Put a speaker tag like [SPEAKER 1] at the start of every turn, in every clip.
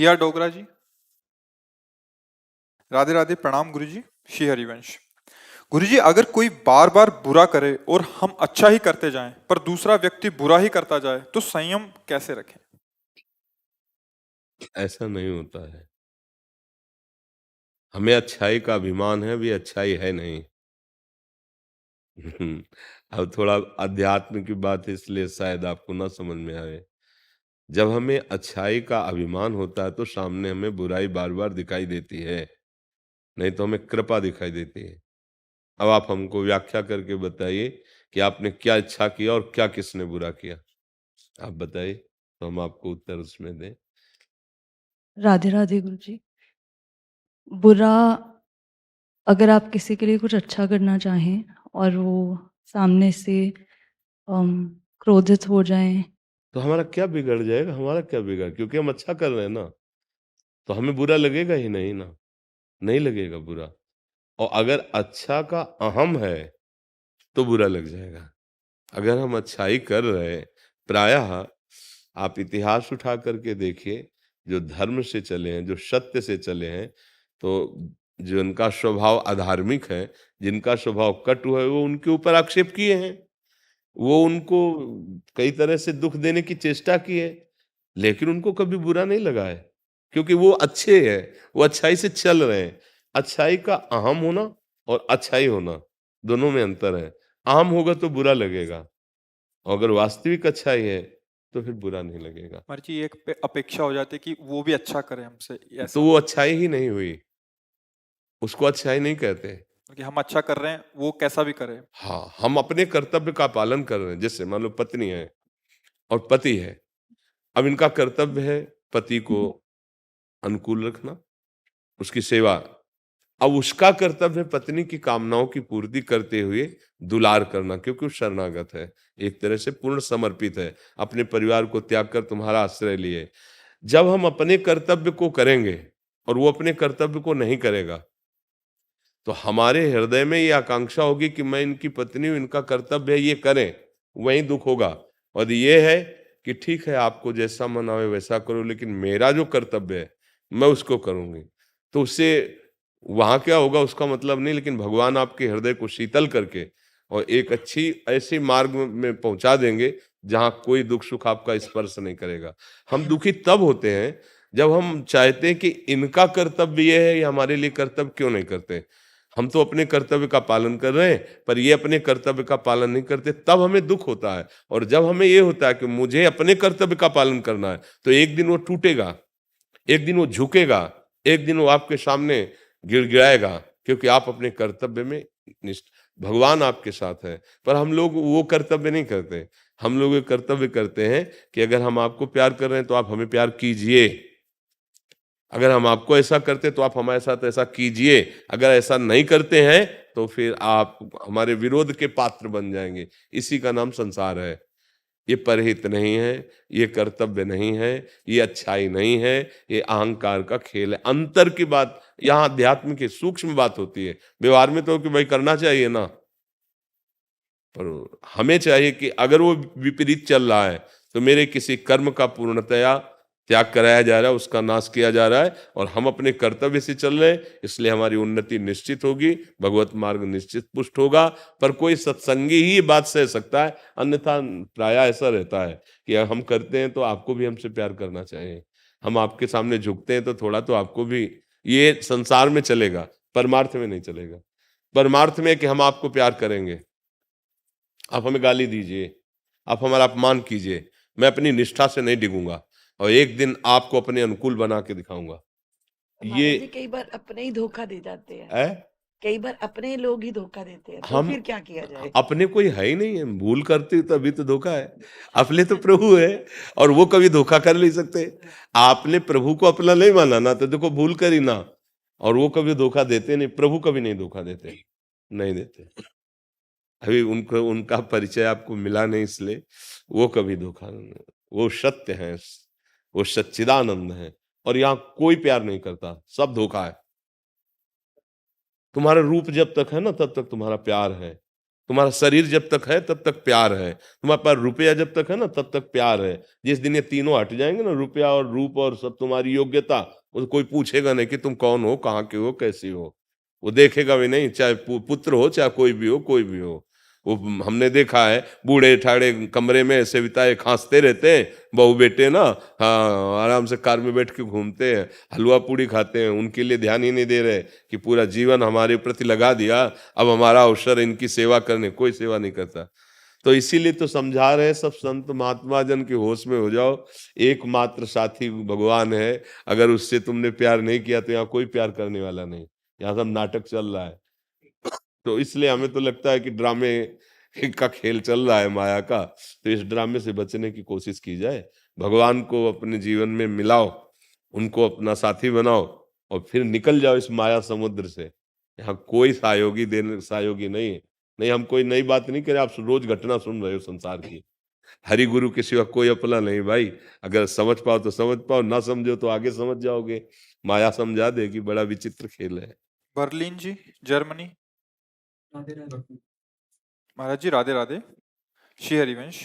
[SPEAKER 1] दिया डोगरा जी। राधे राधे, प्रणाम गुरु जी। श्री हरिवंश। गुरु जी, अगर कोई बार बार बुरा करे और हम अच्छा ही करते जाएं पर दूसरा व्यक्ति बुरा ही करता जाए तो संयम कैसे रखें?
[SPEAKER 2] ऐसा नहीं होता है। हमें अच्छाई का अभिमान है, अभी अच्छाई है नहीं। अब थोड़ा अध्यात्म की बात है, इसलिए शायद आपको ना समझ में आए। जब हमें अच्छाई का अभिमान होता है तो सामने हमें बुराई बार बार दिखाई देती है, नहीं तो हमें कृपा दिखाई देती है। अब आप हमको व्याख्या करके बताइए कि आपने क्या अच्छा किया और क्या किसने बुरा किया। आप बताइए तो हम आपको उत्तर उसमें दें।
[SPEAKER 3] राधे राधे गुरु जी। बुरा, अगर आप किसी के लिए कुछ अच्छा करना चाहें और वो सामने से क्रोधित हो जाएं।
[SPEAKER 2] तो हमारा क्या बिगड़ जाएगा? हमारा क्या बिगड़, क्योंकि हम अच्छा कर रहे हैं ना, तो हमें बुरा लगेगा ही नहीं ना, नहीं लगेगा बुरा। और अगर अच्छा का अहम है तो बुरा लग जाएगा। अगर हम अच्छाई कर रहे हैं, प्रायः आप इतिहास उठा करके देखिए, जो धर्म से चले हैं, जो सत्य से चले हैं, तो जिनका स्वभाव अधार्मिक है, जिनका स्वभाव कटु है, वो उनके ऊपर आक्षेप किए हैं। वो उनको कई तरह से दुख देने की चेष्टा की है, लेकिन उनको कभी बुरा नहीं लगा है, क्योंकि वो अच्छे हैं, वो अच्छाई से चल रहे हैं। अच्छाई का अहम होना और अच्छाई होना, दोनों में अंतर है। अहम होगा तो बुरा लगेगा, और अगर वास्तविक अच्छाई है तो फिर बुरा नहीं लगेगा।
[SPEAKER 1] मर्जी एक पे अपेक्षा हो जाती है कि वो भी अच्छा करे हमसे,
[SPEAKER 2] तो
[SPEAKER 1] ऐसा
[SPEAKER 2] वो अच्छाई ही नहीं हुई, उसको अच्छाई नहीं कहते।
[SPEAKER 1] कि हम अच्छा कर रहे हैं वो कैसा भी करे।
[SPEAKER 2] हाँ, हम अपने कर्तव्य का पालन कर रहे हैं। जैसे मान लो पत्नी है और पति है, अब इनका कर्तव्य है पति को अनुकूल रखना, उसकी सेवा। अब उसका कर्तव्य है पत्नी की कामनाओं की पूर्ति करते हुए दुलार करना, क्योंकि वो शरणागत है, एक तरह से पूर्ण समर्पित है, अपने परिवार को त्याग कर तुम्हारा आश्रय लिए। जब हम अपने कर्तव्य को करेंगे और वो अपने कर्तव्य को नहीं करेगा, तो हमारे हृदय में ये आकांक्षा होगी कि मैं इनकी पत्नी हूं, इनका कर्तव्य है ये करें, वहीं दुख होगा। और ये है कि ठीक है, आपको जैसा मन आवे वैसा करो, लेकिन मेरा जो कर्तव्य है मैं उसको करूंगी। तो उससे वहां क्या होगा उसका मतलब नहीं, लेकिन भगवान आपके हृदय को शीतल करके और एक अच्छी ऐसी मार्ग में पहुंचा देंगे जहां कोई दुख सुख आपका स्पर्श नहीं करेगा। हम दुखी तब होते हैं जब हम चाहते हैं कि इनका कर्तव्य ये है, ये हमारे लिए कर्तव्य क्यों नहीं करते। हम तो अपने कर्तव्य का पालन कर रहे हैं, पर ये अपने कर्तव्य का पालन नहीं करते, तब हमें दुख होता है। और जब हमें ये होता है कि मुझे अपने कर्तव्य का पालन करना है, तो एक दिन वो टूटेगा, एक दिन वो झुकेगा, एक दिन वो आपके सामने गिड़गिड़ाएगा, क्योंकि आप अपने कर्तव्य में निष्ठ। भगवान आपके साथ है, पर हम लोग वो कर्तव्य नहीं करते। हम लोग ये कर्तव्य करते हैं कि अगर हम आपको प्यार कर रहे हैं तो आप हमें प्यार कीजिए, अगर हम आपको ऐसा करते तो आप हमारे साथ ऐसा कीजिए, अगर ऐसा नहीं करते हैं तो फिर आप हमारे विरोध के पात्र बन जाएंगे। इसी का नाम संसार है। ये परहित नहीं है, ये कर्तव्य नहीं है, ये अच्छाई नहीं है, ये अहंकार का खेल है। अंतर की बात यहाँ अध्यात्म की सूक्ष्म बात होती है। व्यवहार में तो कि भाई करना चाहिए ना, पर हमें चाहिए कि अगर वो विपरीत चल रहा है तो मेरे किसी कर्म का पूर्णतया त्याग कराया जा रहा है, उसका नाश किया जा रहा है, और हम अपने कर्तव्य से चल रहे हैं, इसलिए हमारी उन्नति निश्चित होगी, भगवत मार्ग निश्चित पुष्ट होगा। पर कोई सत्संगी ही बात सह सकता है, अन्यथा प्राय ऐसा रहता है कि हम करते हैं तो आपको भी हमसे प्यार करना चाहिए, हम आपके सामने झुकते हैं तो थोड़ा तो आपको भी। ये संसार में चलेगा, परमार्थ में नहीं चलेगा। परमार्थ में कि हम आपको प्यार करेंगे, आप हमें गाली दीजिए, आप हमारा अपमान कीजिए, मैं अपनी निष्ठा से नहीं डिगूंगा, और एक दिन आपको अपने अनुकूल बना के दिखाऊंगा। ये
[SPEAKER 4] महाराज जी कई बार अपने ही धोखा दे जाते हैं।
[SPEAKER 2] है,
[SPEAKER 4] कई बार अपने लोग ही धोखा देते हैं, तो
[SPEAKER 2] हम
[SPEAKER 4] फिर क्या किया जाए?
[SPEAKER 2] अपने कोई है ही नहीं है, भूल करते तभी तो धोखा है। अपने तो प्रभु है, और वो कभी धोखा कर नहीं सकते। आपने प्रभु को अपना नहीं माना ना, तो देखो भूल कर ही ना, और वो कभी धोखा देते नहीं, प्रभु कभी नहीं धोखा देते, नहीं देते। अभी उनको उनका परिचय आपको मिला नहीं, इसलिए वो कभी धोखा नहीं। वो सत्य है, वो सच्चिदानंद है, और यहाँ कोई प्यार नहीं करता, सब धोखा है। तुम्हारा रूप जब तक है ना तब तक तुम्हारा प्यार है, तुम्हारा शरीर जब तक है तब तक प्यार है, तुम्हारे पास रुपया जब तक है ना तब तक प्यार है। जिस दिन ये तीनों हट जाएंगे ना, रुपया और रूप और सब तुम्हारी योग्यता, वो कोई पूछेगा नहीं कि तुम कौन हो, कहाँ के हो, कैसी हो, वो देखेगा भी नहीं, चाहे पुत्र हो चाहे कोई भी हो, कोई भी हो। वो हमने देखा है, बूढ़े ठाड़े कमरे में ऐसे बिताए खांसते रहते हैं, बहू बेटे ना, हाँ आराम से कार में बैठ के घूमते हैं, हलवा पूड़ी खाते हैं, उनके लिए ध्यान ही नहीं दे रहे कि पूरा जीवन हमारे प्रति लगा दिया, अब हमारा अवसर इनकी सेवा करने, कोई सेवा नहीं करता। तो इसीलिए तो समझा रहे सब संत महात्मा जन के होश में हो जाओ, एकमात्र साथी भगवान है। अगर उससे तुमने प्यार नहीं किया तो यहाँ कोई प्यार करने वाला नहीं, यहाँ सब नाटक चल रहा है। तो इसलिए हमें तो लगता है कि ड्रामे का खेल चल रहा है माया का, तो इस ड्रामे से बचने की कोशिश की जाए, भगवान को अपने जीवन में मिलाओ, उनको अपना साथी बनाओ और फिर निकल जाओ इस माया समुद्र से। यहाँ कोई सहयोगी नहीं है। नहीं, हम कोई नई बात नहीं करें, आप रोज घटना सुन रहे हो संसार की। हरि गुरु के सिवा कोई अपना नहीं भाई। अगर समझ पाओ तो समझ पाओ, ना समझो तो आगे समझ जाओगे। माया समझा देगी, बड़ा विचित्र खेल है।
[SPEAKER 1] बर्लिन जी, जर्मनी। महाराज जी राधे राधे। श्री हरिवंश।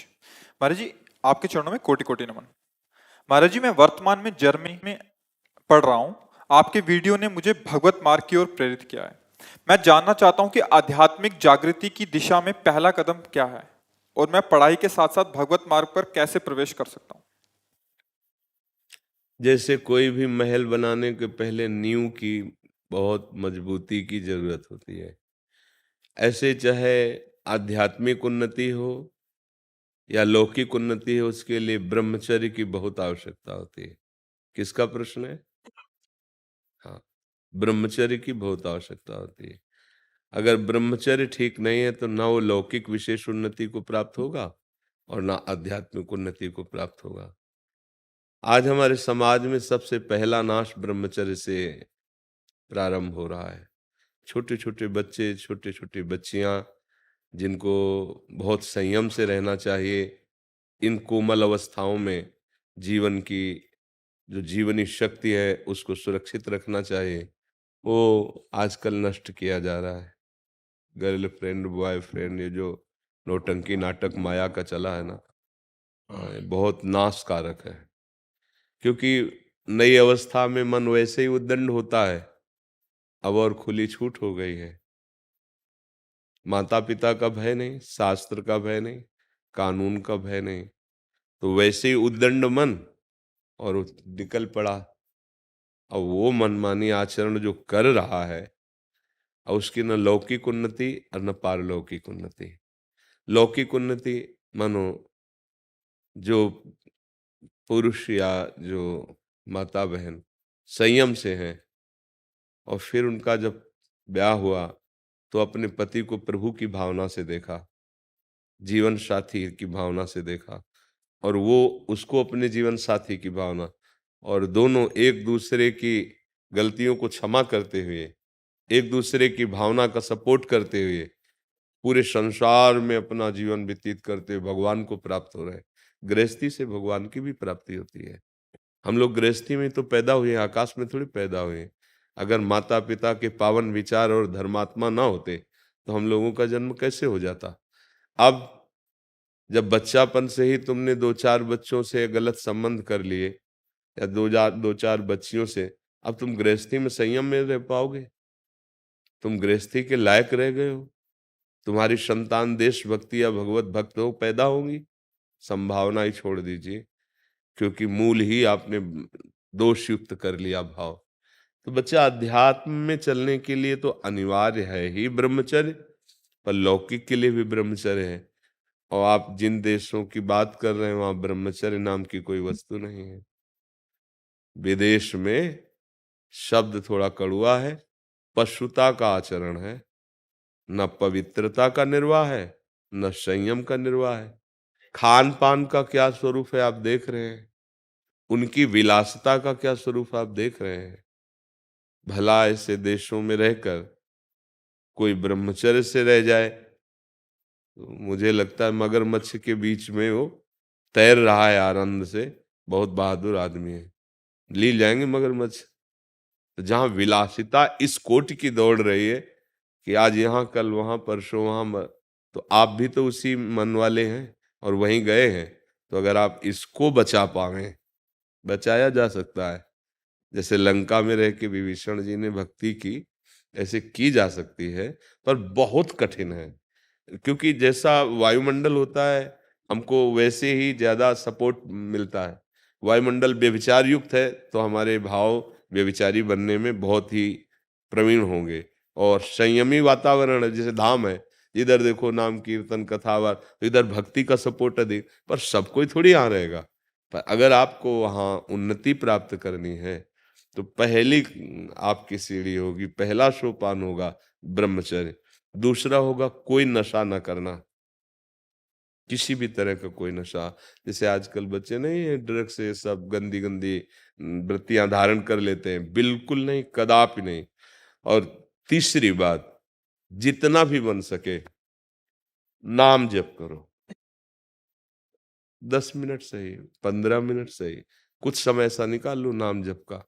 [SPEAKER 1] महाराज जी आपके चरणों में कोटि कोटि नमन। महाराज जी मैं वर्तमान में जर्मनी में पढ़ रहा हूं। आपके वीडियो ने मुझे भगवत मार्ग की ओर प्रेरित किया है। मैं जानना चाहता हूं कि आध्यात्मिक जागृति की दिशा में पहला कदम क्या है और मैं पढ़ाई के साथ साथ भगवत मार्ग पर कैसे प्रवेश कर सकता हूं।
[SPEAKER 2] जैसे कोई भी महल बनाने के पहले नींव की बहुत मजबूती की जरूरत होती है, ऐसे चाहे आध्यात्मिक उन्नति हो या लौकिक उन्नति हो, उसके लिए ब्रह्मचर्य की बहुत आवश्यकता होती है। किसका प्रश्न है? हाँ, ब्रह्मचर्य की बहुत आवश्यकता होती है। अगर ब्रह्मचर्य ठीक नहीं है तो ना वो लौकिक विशेष उन्नति को प्राप्त होगा और ना आध्यात्मिक उन्नति को प्राप्त होगा। आज हमारे समाज में सबसे पहला नाश ब्रह्मचर्य से प्रारंभ हो रहा है। छोटे छोटे बच्चे, छोटे छोटी बच्चियां, जिनको बहुत संयम से रहना चाहिए, इन कोमल अवस्थाओं में जीवन की जो जीवनी शक्ति है उसको सुरक्षित रखना चाहिए, वो आजकल नष्ट किया जा रहा है। गर्लफ्रेंड बॉयफ्रेंड, ये जो नौटंकी नाटक माया का चला है ना, ये बहुत नाशकारक है। क्योंकि नई अवस्था में मन वैसे ही उद्दंड होता है, अब और खुली छूट हो गई है। माता पिता का भय नहीं, शास्त्र का भय नहीं, कानून का भय नहीं, तो वैसे ही उद्दंड मन और निकल पड़ा। अब वो मनमानी आचरण जो कर रहा है, और उसकी न लौकिक उन्नति और न पारलौकिक उन्नति। लौकिक उन्नति मानो जो पुरुष या जो माता बहन संयम से हैं और फिर उनका जब ब्याह हुआ तो अपने पति को प्रभु की भावना से देखा, जीवन साथी की भावना से देखा, और वो उसको अपने जीवन साथी की भावना, और दोनों एक दूसरे की गलतियों को क्षमा करते हुए, एक दूसरे की भावना का सपोर्ट करते हुए पूरे संसार में अपना जीवन व्यतीत करते हुए भगवान को प्राप्त हो रहे हैं। गृहस्थी से भगवान की भी प्राप्ति होती है। हम लोग गृहस्थी में तो पैदा हुए, आकाश में थोड़ी पैदा हुए। अगर माता पिता के पावन विचार और धर्मात्मा ना होते तो हम लोगों का जन्म कैसे हो जाता। अब जब बच्चापन से ही तुमने 2-4 बच्चों से गलत संबंध कर लिए या 2-4 बच्चियों से, अब तुम गृहस्थी में संयम में रह पाओगे? तुम गृहस्थी के लायक रह गए हो? तुम्हारी संतान देशभक्ति या भगवत भक्त हो पैदा होंगी? संभावना ही छोड़ दीजिए, क्योंकि मूल ही आपने दोष युक्त कर लिया भाव। तो बच्चा अध्यात्म में चलने के लिए तो अनिवार्य है ही ब्रह्मचर्य, पर लौकिक के लिए भी ब्रह्मचर्य है। और आप जिन देशों की बात कर रहे हैं वहां ब्रह्मचर्य नाम की कोई वस्तु नहीं है। विदेश में शब्द थोड़ा कड़वा है, पशुता का आचरण है, न पवित्रता का निर्वाह है, न संयम का निर्वाह है। खान पान का क्या स्वरूप है आप देख रहे हैं, उनकी विलासिता का क्या स्वरूप आप देख रहे हैं। भला ऐसे देशों में रहकर कोई ब्रह्मचर्य से रह जाए तो मुझे लगता है मगरमच्छ के बीच में वो तैर रहा है आनंद से, बहुत बहादुर आदमी है, ली जाएंगे मगरमच्छ। तो जहां विलासिता इस कोटि की दौड़ रही है कि आज यहाँ कल वहां परसों वहां, तो आप भी तो उसी मन वाले हैं और वहीं गए हैं। तो अगर आप इसको बचा पाए, बचाया जा सकता है। जैसे लंका में रह के विभीषण जी ने भक्ति की, ऐसे की जा सकती है, पर बहुत कठिन है। क्योंकि जैसा वायुमंडल होता है, हमको वैसे ही ज्यादा सपोर्ट मिलता है। वायुमंडल व्यभिचार युक्त है तो हमारे भाव व्यभिचारी बनने में बहुत ही प्रवीण होंगे। और संयमी वातावरण है, जैसे धाम है, इधर देखो नाम कीर्तन कथावार, तो इधर भक्ति का सपोर्ट अधिक, पर सब कोई थोड़ी यहाँ रहेगा। पर अगर आपको वहाँ उन्नति प्राप्त करनी है तो पहली आपकी सीढ़ी होगी, पहला सोपान होगा ब्रह्मचर्य। दूसरा होगा कोई नशा न करना, किसी भी तरह का कोई नशा। जैसे आजकल बच्चे नहीं है, ड्रग्स से सब गंदी गंदी वृत्तियां धारण कर लेते हैं, बिल्कुल नहीं, कदापि नहीं। और तीसरी बात, जितना भी बन सके नाम जप करो। 10 मिनट सही, 15 मिनट सही, कुछ समय ऐसा निकाल लो नाम जप का।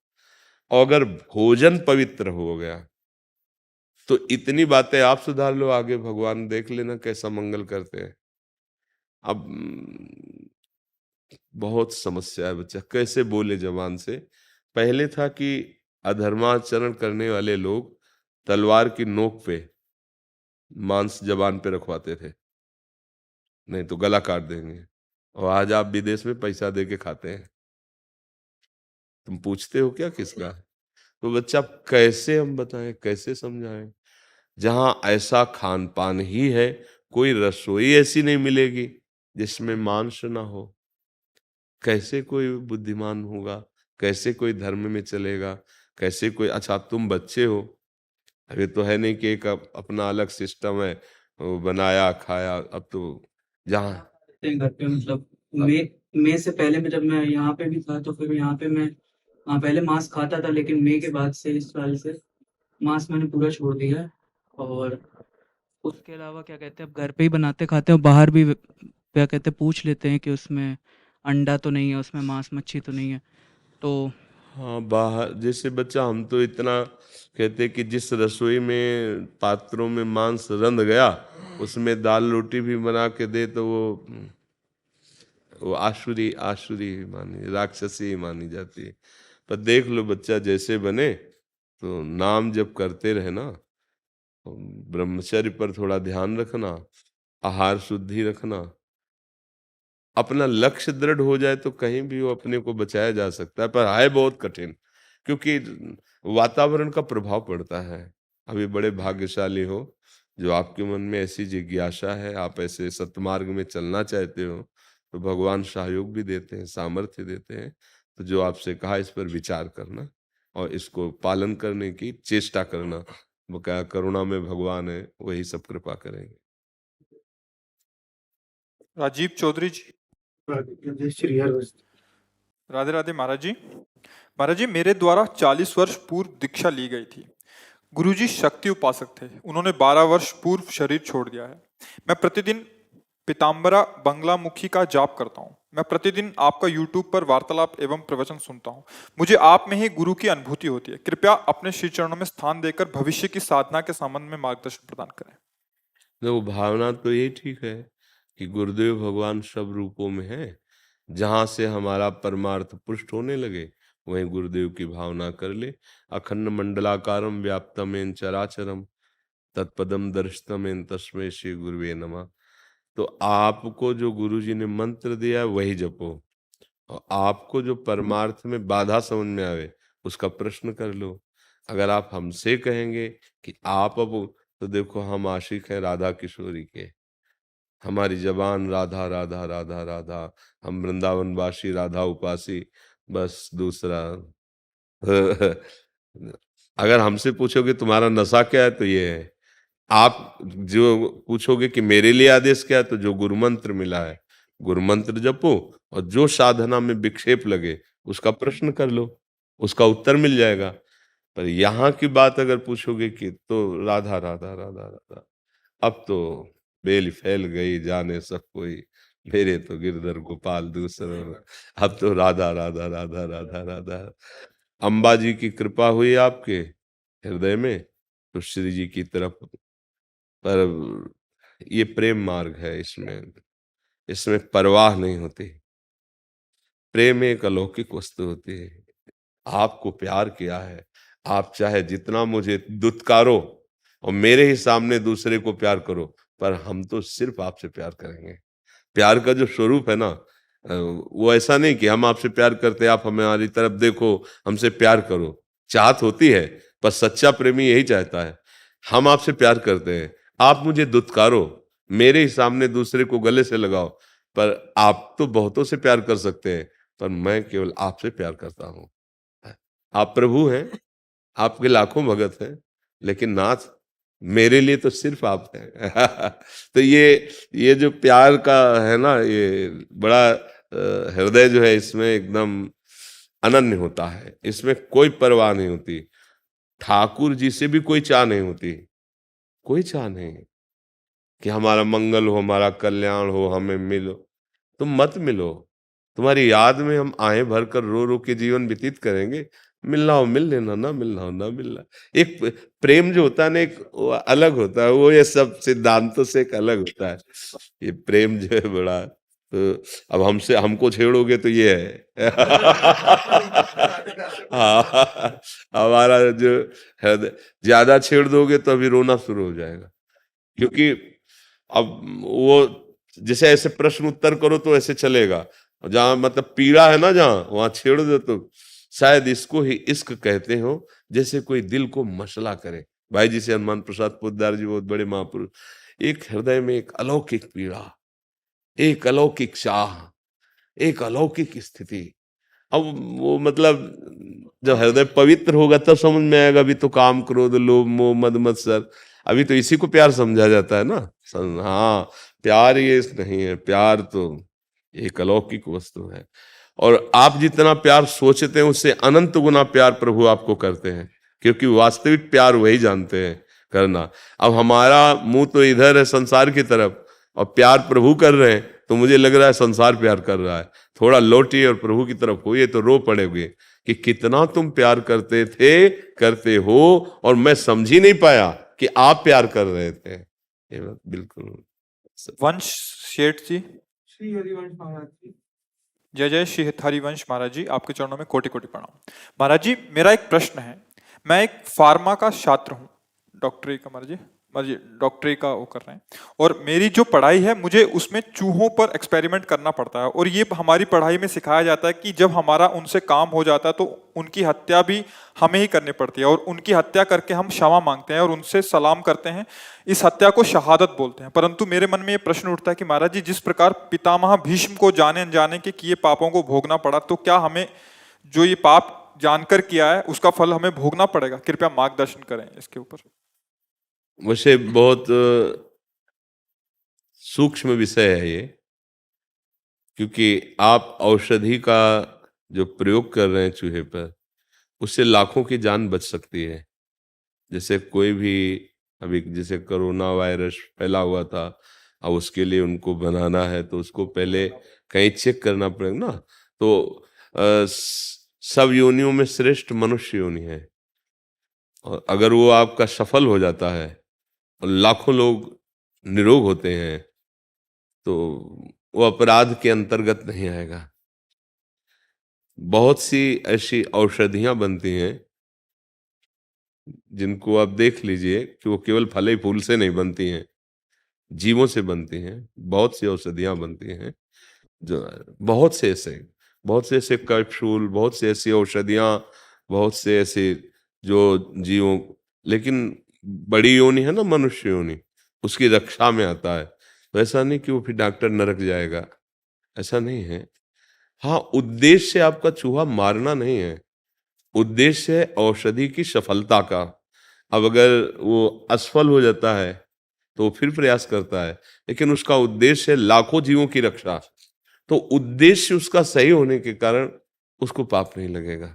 [SPEAKER 2] और अगर भोजन पवित्र हो गया तो इतनी बातें आप सुधार लो, आगे भगवान देख लेना कैसा मंगल करते हैं। अब बहुत समस्या है, बच्चा कैसे बोले जबान से। पहले था कि अधर्माचरण करने वाले लोग तलवार की नोक पे मांस जबान पे रखवाते थे, नहीं तो गला काट देंगे। और आज आप विदेश में पैसा दे के खाते हैं, तुम पूछते हो क्या किसका? तो बच्चा कैसे हम बताएं, कैसे समझाएं? जहां ऐसा खान पान ही है, कोई रसोई ऐसी नहीं मिलेगी जिसमें मांस ना हो। कैसे कोई बुद्धिमान होगा, कैसे कोई धर्म में चलेगा, कैसे कोई। अच्छा तुम बच्चे हो, अभी तो है नहीं कि एक अपना अलग सिस्टम है, वो बनाया खाया। अब तो जहाँ
[SPEAKER 5] घर पे मतलब मई से पहले में जब मैं यहाँ पे भी था तो फिर यहाँ पे मैं पहले मांस खाता था, लेकिन मई के बाद से इस साल से मांस मैंने पूरा छोड़ दिया है। और उसके अलावा क्या कहते हैं, अब घर पे ही बनाते खाते हैं, और बाहर भी क्या कहते हैं पूछ लेते हैं कि उसमें अंडा तो नहीं है, उसमें मांस मच्छी तो नहीं है। तो
[SPEAKER 2] हाँ बाहर जैसे बच्चा, हम तो इतना कहते कि जिस रसोई में पात्रों में मांस रंध गया उसमें दाल रोटी भी बना के दे तो वो आसुरी आसुरी ही मानी, राक्षसी ही मानी जाती है। पर देख लो बच्चा, जैसे बने तो नाम जब करते रहे ना, तो ब्रह्मचर्य पर थोड़ा ध्यान रखना, आहार शुद्धि रखना, अपना लक्ष्य दृढ़ हो जाए तो कहीं भी वो अपने को बचाया जा सकता है। पर है बहुत कठिन, क्योंकि वातावरण का प्रभाव पड़ता है। अभी बड़े भाग्यशाली हो जो आपके मन में ऐसी जिज्ञासा है, आप ऐसे सतमार्ग में चलना चाहते हो, तो भगवान सहयोग भी देते हैं, सामर्थ्य देते हैं। तो जो आपसे कहा, इस पर विचार करना और इसको पालन करने की चेष्टा करना। वो क्या, करुणा में भगवान है, वही सब कृपा करेंगे।
[SPEAKER 1] राजीव चौधरी जी। राधे राधे महाराज जी। महाराज जी, मेरे द्वारा 40 वर्ष पूर्व दीक्षा ली गई थी। गुरुजी शक्ति उपासक थे, उन्होंने 12 वर्ष पूर्व शरीर छोड़ दिया है। मैं प्रतिदिन पीताम्बरा बंगलामुखी का जाप करता हूँ। मैं प्रतिदिन आपका YouTube पर वार्तालाप एवं प्रवचन सुनता हूँ। मुझे आप में ही गुरु की अनुभूति होती है। कृपया अपने श्री चरणों में स्थान देकर भविष्य की साधना के संबंध में मार्गदर्शन प्रदान करें।
[SPEAKER 2] देखो, भावना तो ये ठीक है कि गुरुदेव भगवान सब रूपों में है। जहां से हमारा परमार्थ पुष्ट होने लगे वहीं गुरुदेव की भावना कर ले। अखंड मंडलाकारम व्याप्तमेन चराचरम तत्पदम दर्शितमेन तस्मै श्री गुरुवे नमः। तो आपको जो गुरु जी ने मंत्र दिया है वही जपो, और आपको जो परमार्थ में बाधा समझ में आवे उसका प्रश्न कर लो। अगर आप हमसे कहेंगे कि आप अब, तो देखो हम आशिक हैं राधा किशोरी के, हमारी जबान राधा राधा राधा राधा, हम वृंदावनवासी राधा उपासी, बस दूसरा अगर हमसे पूछोगे तुम्हारा नशा क्या है तो ये है। आप जो पूछोगे कि मेरे लिए आदेश क्या है, तो जो गुरु मंत्र मिला है गुरु मंत्र जपो, और जो साधना में विक्षेप लगे उसका प्रश्न कर लो, उसका उत्तर मिल जाएगा। पर यहाँ की बात अगर पूछोगे कि तो राधा राधा राधा राधा, अब तो बेल फैल गई जाने सब कोई, मेरे तो गिरधर गोपाल दूसरा, अब तो राधा राधा राधा राधा राधा। अम्बा जी की कृपा हुई आपके हृदय में तो श्री जी की तरफ, पर ये प्रेम मार्ग है। इसमें परवाह नहीं होती। प्रेम एक अलौकिक वस्तु होती है। आपको प्यार किया है, आप चाहे जितना मुझे दुत्कारो और मेरे ही सामने दूसरे को प्यार करो, पर हम तो सिर्फ आपसे प्यार करेंगे। प्यार का जो स्वरूप है ना, वो ऐसा नहीं कि हम आपसे प्यार करते आप हमारी तरफ देखो, हमसे प्यार करो। चाहत होती है, पर सच्चा प्रेमी यही चाहता है, हम आपसे प्यार करते हैं, आप मुझे दुत्कारो, मेरे ही सामने दूसरे को गले से लगाओ, पर आप तो बहुतों से प्यार कर सकते हैं, पर मैं केवल आपसे प्यार करता हूं। आप प्रभु हैं, आपके लाखों भगत हैं, लेकिन नाथ मेरे लिए तो सिर्फ आप हैं। तो ये जो प्यार का है ना, ये बड़ा हृदय जो है इसमें एकदम अनन्य होता है। इसमें कोई परवाह नहीं होती। ठाकुर जी से भी कोई चाह नहीं होती, कोई चाह नहीं कि हमारा मंगल हो, हमारा कल्याण हो, हमें मिलो। तुम मत मिलो, तुम्हारी याद में हम आहें भरकर रो रो के जीवन व्यतीत करेंगे। मिलना हो मिल लेना, ना मिलना हो ना मिलना। एक प्रेम जो होता है ना, एक वो अलग होता है, वो ये सब सिद्धांतों से एक अलग होता है। ये प्रेम जो है बड़ा, तो अब हमको छेड़ोगे तो ये है। हाँ, हमारा जो है, ज्यादा छेड़ दोगे तो अभी रोना शुरू हो जाएगा। क्योंकि अब वो जैसे ऐसे प्रश्न उत्तर करो तो ऐसे चलेगा, जहां मतलब पीड़ा है ना, जहां वहां छेड़ दो तो शायद इसको ही इश्क कहते हो, जैसे कोई दिल को मसला करे। भाई जी से हनुमान प्रसाद पोद्दार जी बहुत बड़े महापुरुष, एक हृदय में एक अलौकिक पीड़ा, एक अलौकिक चाह, एक अलौकिक स्थिति। अब वो मतलब जब हृदय पवित्र होगा तब समझ में आएगा। अभी तो काम क्रोध लोभ मोह मद मत्सर, अभी तो इसी को प्यार समझा जाता है ना। हाँ, प्यार ये नहीं है, प्यार तो एक अलौकिक वस्तु है। और आप जितना प्यार सोचते हैं उससे अनंत गुना प्यार प्रभु आपको करते हैं, क्योंकि वास्तविक प्यार वही जानते हैं करना। अब हमारा मुंह तो इधर है संसार की तरफ, और प्यार प्रभु कर रहे हैं, तो मुझे लग रहा है संसार प्यार कर रहा है। थोड़ा लौटिए और प्रभु की तरफ होइए तो रो पड़ेगे कि कितना तुम प्यार करते थे, करते हो, और मैं समझ ही नहीं पाया कि आप प्यार कर रहे थे। ये बात बिल्कुल।
[SPEAKER 1] वंश शेठ जी,
[SPEAKER 5] श्री हरिवंश महाराज जी।
[SPEAKER 1] जय जय श्री हरिवंश महाराज जी, आपके चरणों में कोटि कोटि प्रणाम। महाराज जी, मेरा एक प्रश्न है। मैं एक फार्मा का छात्र हूँ, डॉक्टरी का महाराज जी डॉक्टरी का वो कर रहे हैं, और मेरी जो पढ़ाई है मुझे उसमें चूहों पर एक्सपेरिमेंट करना पड़ता है। और ये हमारी पढ़ाई में सिखाया जाता है कि जब हमारा उनसे काम हो जाता है तो उनकी हत्या भी हमें ही करनी पड़ती है, और उनकी हत्या करके हम क्षमा मांगते हैं और उनसे सलाम करते हैं। इस हत्या को शहादत बोलते हैं। परंतु मेरे मन में ये प्रश्न उठता है कि महाराज जी, जिस प्रकार पितामह भीष्म को जाने अनजाने के किए पापों को भोगना पड़ा, तो क्या हमें जो ये पाप जानकर किया है उसका फल हमें भोगना पड़ेगा? कृपया मार्गदर्शन करें इसके ऊपर।
[SPEAKER 2] मुझे बहुत सूक्ष्म विषय है ये, क्योंकि आप औषधि का जो प्रयोग कर रहे हैं चूहे पर, उससे लाखों की जान बच सकती है। जैसे कोई भी अभी जैसे कोरोना वायरस फैला हुआ था, अब उसके लिए उनको बनाना है तो उसको पहले कहीं चेक करना पड़ेगा ना। तो सब योनियों में श्रेष्ठ मनुष्य योनि है, और अगर वो आपका सफल हो जाता है और लाखों लोग निरोग होते हैं, तो वो अपराध के अंतर्गत नहीं आएगा। बहुत सी ऐसी औषधियां बनती हैं जिनको आप देख लीजिए कि वो केवल फल फूल से नहीं बनती हैं, जीवों से बनती हैं। बहुत सी औषधियां बनती हैं, जो बहुत से ऐसे कैप्सूल, बहुत से ऐसी औषधियां, बहुत से ऐसे जो जीवों, लेकिन बड़ी योनि है ना मनुष्य योनि, उसकी रक्षा में आता है। तो ऐसा नहीं कि वो फिर डॉक्टर नरक जाएगा, ऐसा नहीं है। हाँ, उद्देश्य आपका चूहा मारना नहीं है, उद्देश्य है औषधि की सफलता का। अब अगर वो असफल हो जाता है तो वो फिर प्रयास करता है, लेकिन उसका उद्देश्य है लाखों जीवों की रक्षा। तो उद्देश्य उसका सही होने के कारण उसको पाप नहीं लगेगा,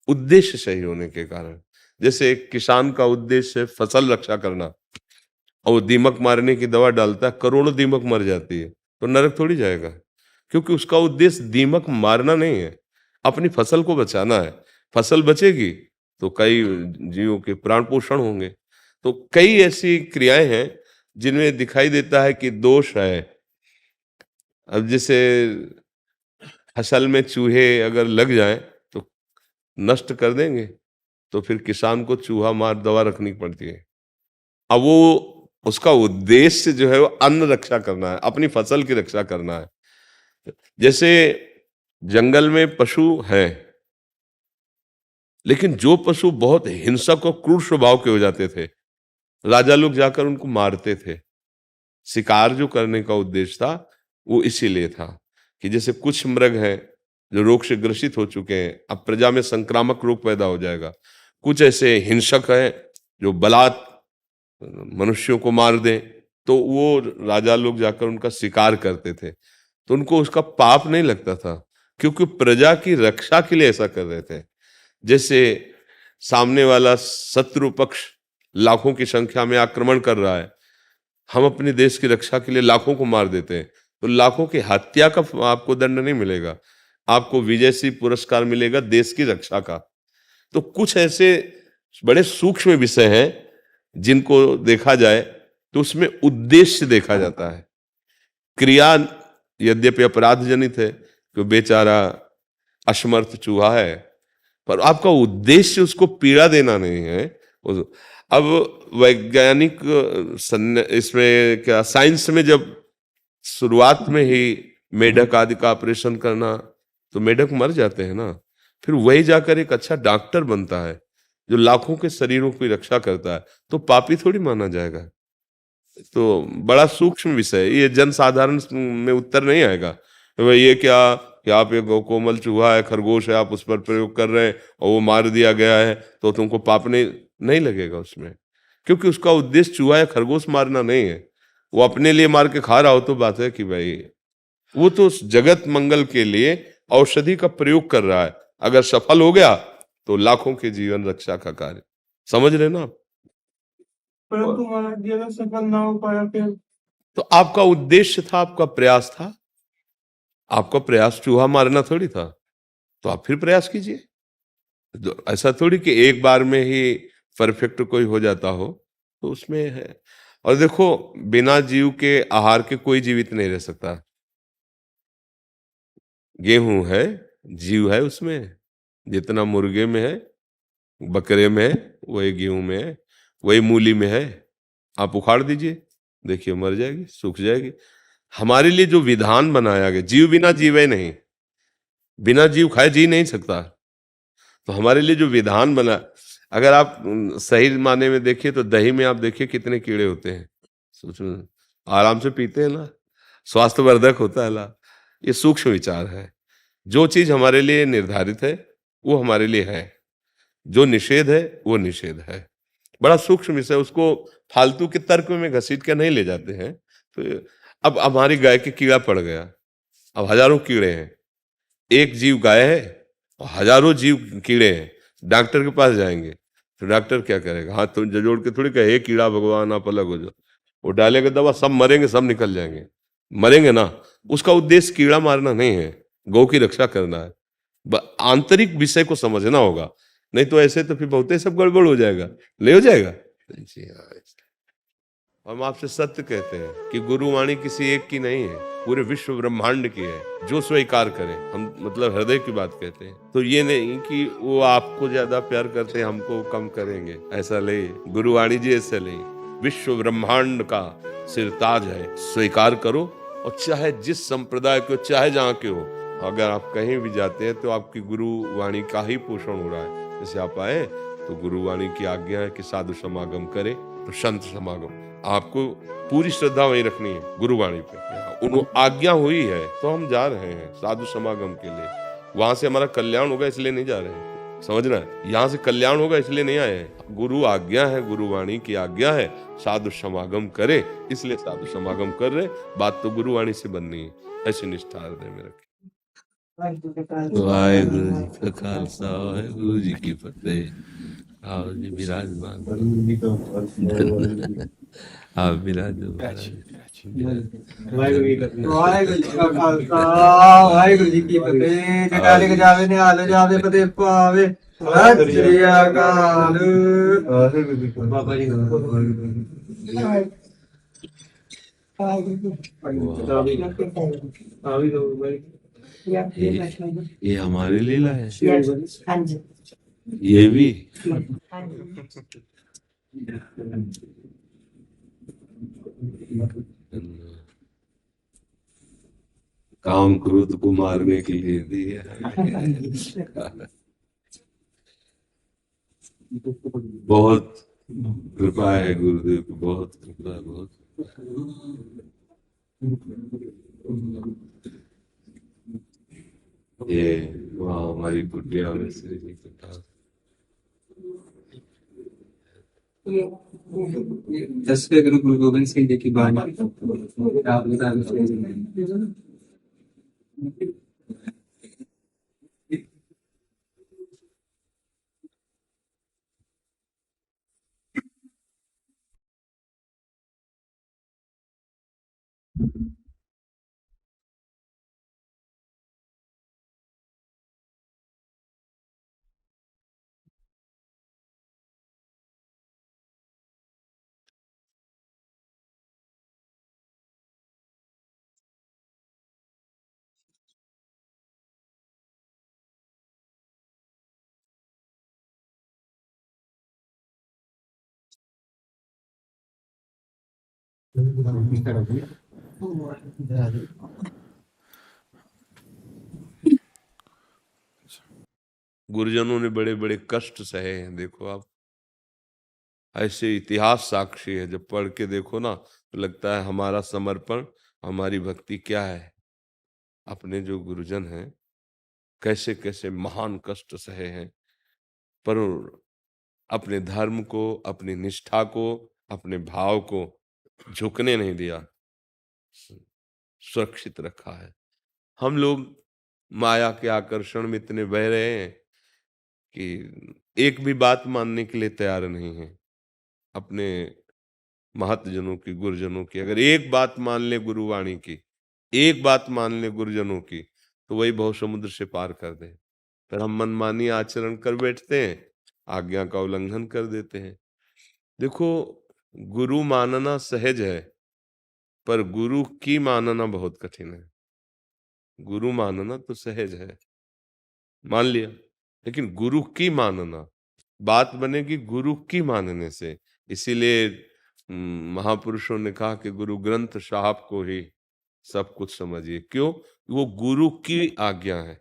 [SPEAKER 2] उद्देश्य सही होने के कारण। जैसे एक किसान का उद्देश्य है फसल रक्षा करना, और वो दीमक मारने की दवा डालता है, करोड़ों दीमक मर जाती है, तो नरक थोड़ी जाएगा, क्योंकि उसका उद्देश्य दीमक मारना नहीं है, अपनी फसल को बचाना है। फसल बचेगी तो कई जीवों के प्राण पोषण होंगे। तो कई ऐसी क्रियाएं हैं जिनमें दिखाई देता है कि दोष है। अब जैसे फसल में चूहे अगर लग जाएं तो नष्ट कर देंगे, तो फिर किसान को चूहा मार दवा रखनी पड़ती है। अब वो उसका उद्देश्य जो है वो अन्न रक्षा करना है, अपनी फसल की रक्षा करना है। जैसे जंगल में पशु हैं, लेकिन जो पशु बहुत हिंसक और क्रूर स्वभाव के हो जाते थे, राजा लोग जाकर उनको मारते थे। शिकार जो करने का उद्देश्य था वो इसीलिए था कि जैसे कुछ मृग हैं जो रोग से ग्रसित हो चुके हैं, अब प्रजा में संक्रामक रोग पैदा हो जाएगा। कुछ ऐसे हिंसक हैं जो बलात् मनुष्यों को मार दें, तो वो राजा लोग जाकर उनका शिकार करते थे। तो उनको उसका पाप नहीं लगता था, क्योंकि प्रजा की रक्षा के लिए ऐसा कर रहे थे। जैसे सामने वाला शत्रु पक्ष लाखों की संख्या में आक्रमण कर रहा है, हम अपने देश की रक्षा के लिए लाखों को मार देते हैं, तो लाखों की हत्या का आपको दंड नहीं मिलेगा, आपको विजयश्री पुरस्कार मिलेगा देश की रक्षा का। तो कुछ ऐसे बड़े सूक्ष्म विषय हैं जिनको देखा जाए तो उसमें उद्देश्य देखा जाता है। क्रिया यद्यपि अपराध जनित है कि बेचारा असमर्थ चूहा है, पर आपका उद्देश्य उसको पीड़ा देना नहीं है। अब वैज्ञानिक इसमें क्या साइंस में जब शुरुआत में ही मेढक आदि का ऑपरेशन करना, तो मेढक मर जाते हैं ना, फिर वही जाकर एक अच्छा डॉक्टर बनता है जो लाखों के शरीरों की रक्षा करता है, तो पापी थोड़ी माना जाएगा। तो बड़ा सूक्ष्म विषय है, ये जन साधारण में उत्तर नहीं आएगा। तो ये क्या कि आप एक कोमल चूहा है, खरगोश है, आप उस पर प्रयोग कर रहे हैं और वो मार दिया गया है तो तुमको पाप नहीं लगेगा उसमें, क्योंकि उसका उद्देश्य चूहा या खरगोश मारना नहीं है। वो अपने लिए मार के खा रहा हो तो बात है कि भाई वो तो जगत मंगल के लिए औषधि का प्रयोग कर रहा है, अगर सफल हो गया तो लाखों के जीवन रक्षा का कार्य। समझ रहे ना आप?
[SPEAKER 6] परंतु महाराज जी अगर सफल ना हो पाया फिर?
[SPEAKER 2] तो आपका उद्देश्य था, आपका प्रयास था, आपका प्रयास चूहा मारना थोड़ी था, तो आप फिर प्रयास कीजिए। ऐसा थोड़ी कि एक बार में ही परफेक्ट कोई हो जाता हो, तो उसमें है। और देखो, बिना जीव के आहार के कोई जीवित नहीं रह सकता। गेहूं है, जीव है उसमें, जितना मुर्गे में है, बकरे में है, वही गेहूं में है, वही मूली में है। आप उखाड़ दीजिए, देखिए मर जाएगी, सूख जाएगी। हमारे लिए जो विधान बनाया गया, जीव बिना जीवे नहीं, बिना जीव खाए जी नहीं सकता। तो हमारे लिए जो विधान बना, अगर आप सही माने में देखिए तो दही में आप देखिए कितने कीड़े होते हैं। सोचो, आराम से पीते हैं ना, स्वास्थ्यवर्धक होता है ला। ये सूक्ष्म विचार है। जो चीज हमारे लिए निर्धारित है वो हमारे लिए है, जो निषेध है वो निषेध है। बड़ा सूक्ष्म विषय, उसको फालतू के तर्क में घसीट के नहीं ले जाते हैं। तो अब हमारी गाय के कीड़ा पड़ गया, अब हजारों कीड़े हैं, एक जीव गाय है और हजारों जीव कीड़े हैं। डॉक्टर के पास जाएंगे तो डॉक्टर क्या करेगा? हाथ तो जोड़ के थोड़ी कहे कीड़ा भगवान आप अलग हो जाओ, वो डालेगा दवा, सब मरेंगे, सब निकल जाएंगे, मरेंगे ना। उसका उद्देश्य कीड़ा मारना नहीं है, गौ की रक्षा करना है। आंतरिक विषय को समझना होगा, नहीं तो ऐसे तो फिर बहुत सब गड़बड़ हो जाएगा, ले हो जाएगा। हम आपसे सत्य कहते हैं कि गुरुवाणी किसी एक की नहीं है, पूरे विश्व ब्रह्मांड की है, जो स्वीकार करे। हम मतलब हृदय की बात कहते हैं। तो ये नहीं कि वो आपको ज्यादा प्यार करते हैं, हमको कम करेंगे, ऐसा ले। गुरुवाणी जी ऐसे ले, विश्व ब्रह्मांड का सिरताज है, स्वीकार करो। और चाहे जिस संप्रदाय के हो, चाहे जहाँ के हो, अगर आप कहीं भी जाते हैं तो आपकी गुरुवाणी का ही पोषण हो रहा है। जैसे आप आए तो गुरुवाणी की आज्ञा है कि साधु समागम करे, तो संत समागम। आपको पूरी श्रद्धा वहीं रखनी है गुरुवाणी पे। उन आज्ञा हुई है तो हम जा रहे हैं साधु समागम के लिए। वहां से हमारा कल्याण होगा इसलिए नहीं जा रहे हैं, समझना है। यहाँ से कल्याण होगा इसलिए नहीं आए हैं। गुरु आज्ञा है, गुरुवाणी की आज्ञा है, साधु समागम करे, इसलिए साधु समागम कर रहे। बात तो गुरुवाणी से बननी है, ऐसी निष्ठा हृदय में रखें। वाहिगुरु जी का खालसा, वाहिगुरु जी की फतेह। आओ जी विराजमान, आप विराजो।
[SPEAKER 6] वाहिगुरु जी का खालसा, वाहिगुरु जी की फतेह। जटाले के जावे ने आले जावे पते पावे। सत श्री अकाल। बाबा जी
[SPEAKER 2] ये हमारे लीला है,
[SPEAKER 4] हाँ जी
[SPEAKER 2] ये भी।
[SPEAKER 4] हाँ जी
[SPEAKER 2] काम क्रोध को मारने के लिए दिया। बहुत कृपा है गुरुदेव की, बहुत कृपा है, बहुत। ये वहाँ हमारी कुटिया में श्री जी के पास
[SPEAKER 6] 10वें गुरु गुरु गोविंद सिंह जी की बाणी आप बता दो।
[SPEAKER 2] गुरुजनों ने बड़े बड़े कष्ट सहे हैं, देखो आप, ऐसे इतिहास साक्षी है। जब पढ़ के देखो ना तो लगता है हमारा समर्पण, हमारी भक्ति क्या है। अपने जो गुरुजन हैं कैसे कैसे महान कष्ट सहे हैं, पर अपने धर्म को, अपनी निष्ठा को, अपने भाव को झुकने नहीं दिया, सुरक्षित रखा है। हम लोग माया के आकर्षण में इतने बह रहे हैं कि एक भी बात मानने के लिए तैयार नहीं है। अपने महतजनों की, गुरुजनों की अगर एक बात मान ले, गुरुवाणी की एक बात मान ले गुरुजनों की, तो वही भव समुद्र से पार कर दे। पर हम मनमानी आचरण कर बैठते हैं, आज्ञा का उल्लंघन कर देते हैं। देखो, गुरु मानना सहज है, पर गुरु की मानना बहुत कठिन है। गुरु मानना तो सहज है, मान लिया, लेकिन गुरु की मानना, बात बनेगी गुरु की मानने से। इसीलिए महापुरुषों ने कहा कि गुरु ग्रंथ साहब को ही सब कुछ समझिए। क्यों? वो गुरु की आज्ञा है।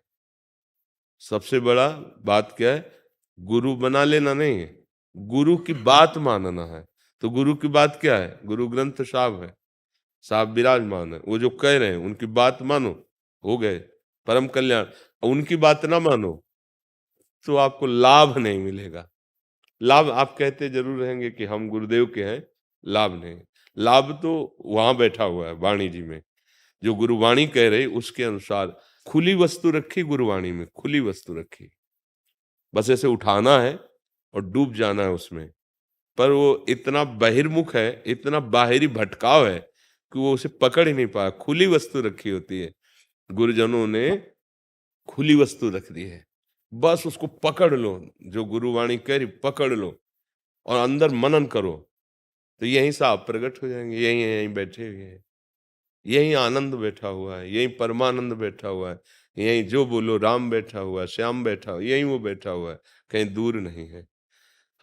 [SPEAKER 2] सबसे बड़ा बात क्या है? गुरु बना लेना नहीं है, गुरु की बात मानना है। तो गुरु की बात क्या है? गुरु ग्रंथ साहब है, साहब विराजमान है, वो जो कह रहे हैं उनकी बात मानो, हो गए परम कल्याण। उनकी बात ना मानो तो आपको लाभ नहीं मिलेगा। लाभ आप कहते जरूर रहेंगे कि हम गुरुदेव के हैं, लाभ नहीं। लाभ तो वहां बैठा हुआ है वाणी जी में, जो गुरुवाणी कह रही उसके अनुसार खुली वस्तु रखी, गुरुवाणी में खुली वस्तु रखी, बस ऐसे उठाना है और डूब जाना है उसमें। पर वो इतना बहिर्मुख है, इतना बाहरी भटकाव है कि वो उसे पकड़ ही नहीं पाया। खुली वस्तु रखी होती है, गुरुजनों ने खुली वस्तु रख दी है, बस उसको पकड़ लो, जो गुरुवाणी कह रही पकड़ लो और अंदर मनन करो, तो यहीं से आप प्रकट हो जाएंगे। यहीं यहीं बैठे हुए हैं, यहीं आनंद बैठा हुआ है, यहीं परमानंद बैठा हुआ है, यहीं जो बोलो राम बैठा हुआ है, श्याम बैठा हुआ है, यहीं वो बैठा हुआ है, कहीं दूर नहीं है।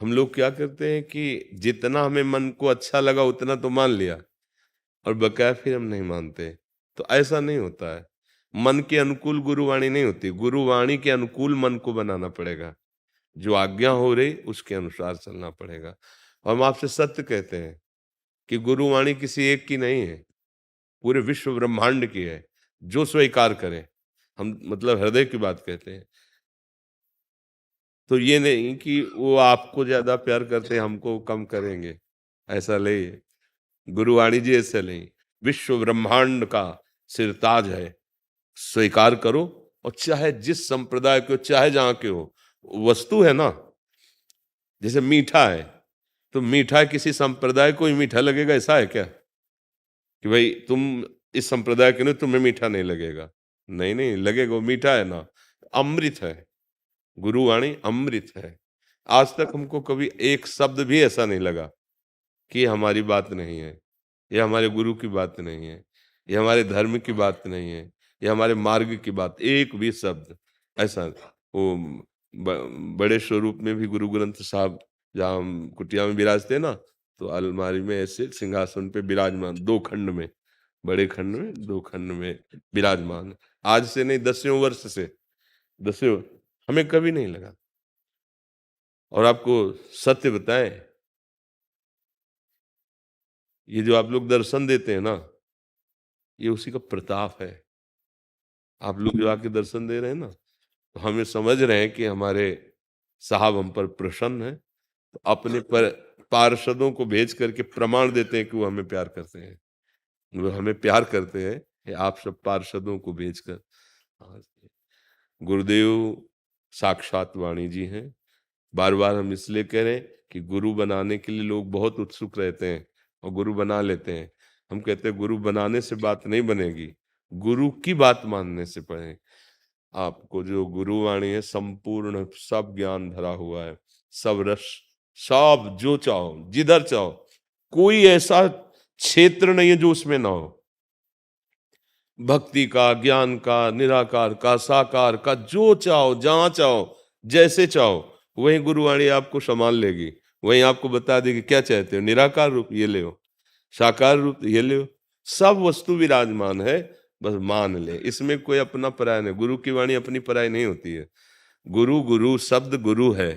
[SPEAKER 2] हम लोग क्या करते हैं कि जितना हमें मन को अच्छा लगा उतना तो मान लिया, और बकाया फिर हम नहीं मानते। तो ऐसा नहीं होता है। मन के अनुकूल गुरुवाणी नहीं होती, गुरुवाणी के अनुकूल मन को बनाना पड़ेगा। जो आज्ञा हो रही उसके अनुसार चलना पड़ेगा। और हम आपसे सत्य कहते हैं कि गुरुवाणी किसी एक की नहीं है, पूरे विश्व ब्रह्मांड की है। जो स्वीकार करे, हम मतलब हृदय की बात कहते हैं। तो ये नहीं कि वो आपको ज्यादा प्यार करते हमको कम करेंगे, ऐसा नहीं। गुरुवाणी जी ऐसे नहीं, विश्व ब्रह्मांड का सिरताज है, स्वीकार करो। और चाहे जिस संप्रदाय के हो, चाहे जहां के हो, वस्तु है ना। जैसे मीठा है, तो मीठा किसी संप्रदाय को ही मीठा लगेगा, ऐसा है क्या कि भाई तुम इस संप्रदाय के नहीं, तुम्हें मीठा नहीं लगेगा? नहीं नहीं लगेगा, वो मीठा है ना। अमृत है, गुरुवाणी अमृत है। आज तक हमको कभी एक शब्द भी ऐसा नहीं लगा कि हमारी बात नहीं है। ये हमारे गुरु की बात नहीं है, ये हमारे धर्म की बात नहीं है, ये हमारे मार्ग की बात, एक भी शब्द ऐसा। वो बड़े स्वरूप में भी गुरु ग्रंथ साहब जहाँ हम कुटिया में विराजते ना, तो अलमारी में ऐसे सिंहासन पे विराजमान, 2 खंड में, बड़े खंड में 2 खंड में विराजमान। आज से नहीं, 10वें वर्ष से, 10वें, हमें कभी नहीं लगा। और आपको सत्य बताएं, ये जो आप लोग दर्शन देते हैं ना, ये उसी का प्रताप है। आप लोग जो आके दर्शन दे रहे हैं ना, तो हमें समझ रहे हैं कि हमारे साहब हम पर प्रसन्न है, तो अपने पर पार्षदों को भेज करके प्रमाण देते हैं कि वो हमें प्यार करते हैं। वो हमें प्यार करते हैं कि आप सब पार्षदों को भेजकर। गुरुदेव साक्षात वाणी जी हैं। बार बार हम इसलिए कह रहे हैं कि गुरु बनाने के लिए लोग बहुत उत्सुक रहते हैं और गुरु बना लेते हैं। हम कहते हैं गुरु बनाने से बात नहीं बनेगी, गुरु की बात मानने से पड़े। आपको जो गुरुवाणी है, संपूर्ण सब ज्ञान भरा हुआ है, सब रस, सब जो चाहो जिधर चाहो, कोई ऐसा क्षेत्र नहीं है जो उसमें ना हो। भक्ति का, ज्ञान का, निराकार का, साकार का, जो चाहो, जहां चाहो, जैसे चाहो, वही गुरुवाणी आपको संभाल लेगी। वही आपको बता देगी क्या चाहते हो, निराकार रूप ये ले हो, साकार रूप ये ले हो, सब वस्तु विराजमान है, बस मान ले। इसमें कोई अपना पराय नहीं। गुरु की वाणी अपनी पराय नहीं होती है। गुरु, गुरु शब्द गुरु है,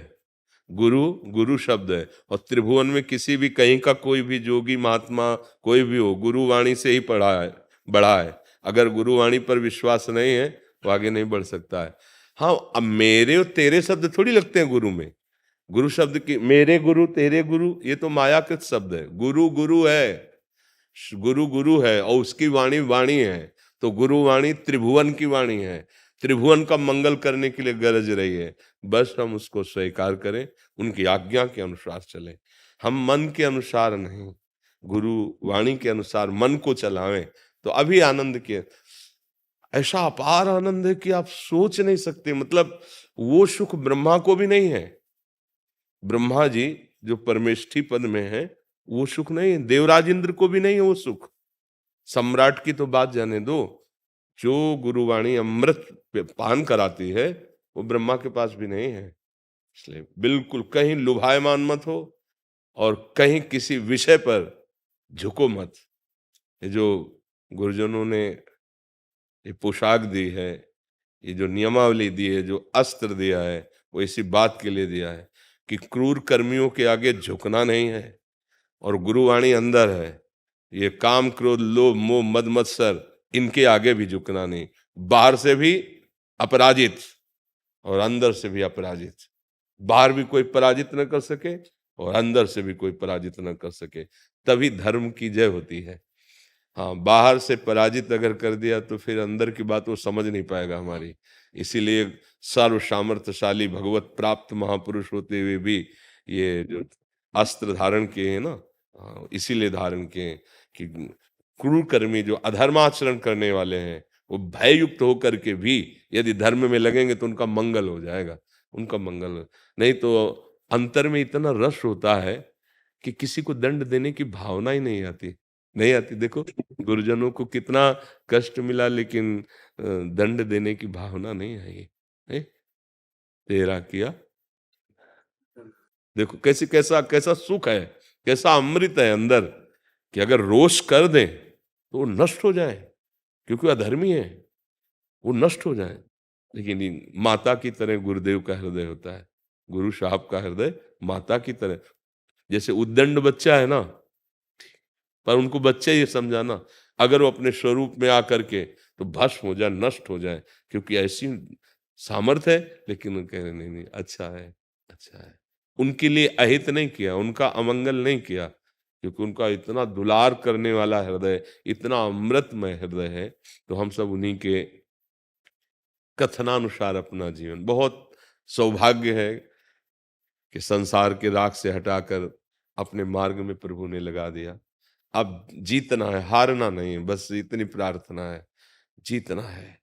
[SPEAKER 2] गुरु गुरु शब्द है। और त्रिभुवन में किसी भी कहीं का कोई भी जोगी महात्मा कोई भी हो, गुरु वाणी से ही पढ़ा है, बढ़ा है। अगर गुरुवाणी पर विश्वास नहीं है तो आगे नहीं बढ़ सकता है। हाँ, अब मेरे और तेरे शब्द थोड़ी लगते हैं गुरु में। गुरु शब्द की, मेरे गुरु तेरे गुरु, ये तो मायाकृत शब्द है। गुरु गुरु है, गुरु गुरु है और उसकी वाणी वाणी है। तो गुरु वाणी त्रिभुवन की वाणी है, त्रिभुवन का मंगल करने के लिए गरज रही है। बस हम उसको स्वीकार करें, उनकी आज्ञा के अनुसार चलें। हम मन के अनुसार नहीं, गुरु वाणी के अनुसार मन को चलावें, तो अभी आनंद के ऐसा अपार आनंद है कि आप सोच नहीं सकते। मतलब वो सुख ब्रह्मा को भी नहीं है। ब्रह्मा जी जो परमेष्ठी पद में है, वो सुख नहीं है। देवराज इंद्र को भी नहीं है वो सुख। सम्राट की तो बात जाने दो, जो गुरुवाणी अमृत पान कराती है वो ब्रह्मा के पास भी नहीं है। इसलिए बिल्कुल कहीं लुभायमान मत हो और कहीं किसी विषय पर झुको मत। ये जो गुरुजनों ने ये पोशाक दी है, ये जो नियमावली दी है, जो अस्त्र दिया है, वो इसी बात के लिए दिया है कि क्रूर कर्मियों के आगे झुकना नहीं है। और गुरुवाणी अंदर है, ये काम क्रोध लोभ मोह मद मत्सर, इनके आगे भी झुकना नहीं। बाहर से भी अपराजित और अंदर से भी अपराजित। बाहर भी कोई पराजित न कर सके और अंदर से भी कोई पराजित न कर सके, तभी धर्म की जय होती है। हाँ, बाहर से पराजित अगर कर दिया तो फिर अंदर की बात वो समझ नहीं पाएगा हमारी। इसीलिए सर्व सामर्थ्यशाली भगवत प्राप्त महापुरुष होते हुए भी ये जो अस्त्र धारण किए हैं ना, इसीलिए धारण किए हैं कि क्रूर कर्मी जो अधर्माचरण करने वाले हैं, वो भययुक्त होकर के भी यदि धर्म में लगेंगे तो उनका मंगल हो जाएगा, उनका मंगल। नहीं तो अंतर में इतना रस होता है कि किसी को दंड देने की भावना ही नहीं आती, नहीं आती। देखो गुरुजनों को कितना कष्ट मिला, लेकिन दंड देने की भावना नहीं आई। तेरा किया, देखो कैसे कैसा कैसा सुख है, कैसा अमृत है अंदर, कि अगर रोष कर दें तो वो नष्ट हो जाए, क्योंकि अधर्मी है, वो नष्ट हो जाए। लेकिन माता की तरह गुरुदेव का हृदय होता है, गुरु साहब का हृदय माता की तरह। जैसे उद्दंड बच्चा है ना, पर उनको बच्चे ये समझाना, अगर वो अपने स्वरूप में आकर के तो भस्म हो जाए, नष्ट हो जाए, क्योंकि ऐसी सामर्थ्य है। लेकिन वो कह रहे नहीं नहीं, अच्छा है, अच्छा है। उनके लिए अहित नहीं किया, उनका अमंगल नहीं किया, क्योंकि उनका इतना दुलार करने वाला हृदय, इतना अमृतमय हृदय है। तो हम सब उन्हीं के कथनानुसार अपना जीवन, बहुत सौभाग्य है कि संसार के राग से हटाकर अपने मार्ग में प्रभु ने लगा दिया। अब जीतना है, हारना नहीं, बस इतनी प्रार्थना है, जीतना है।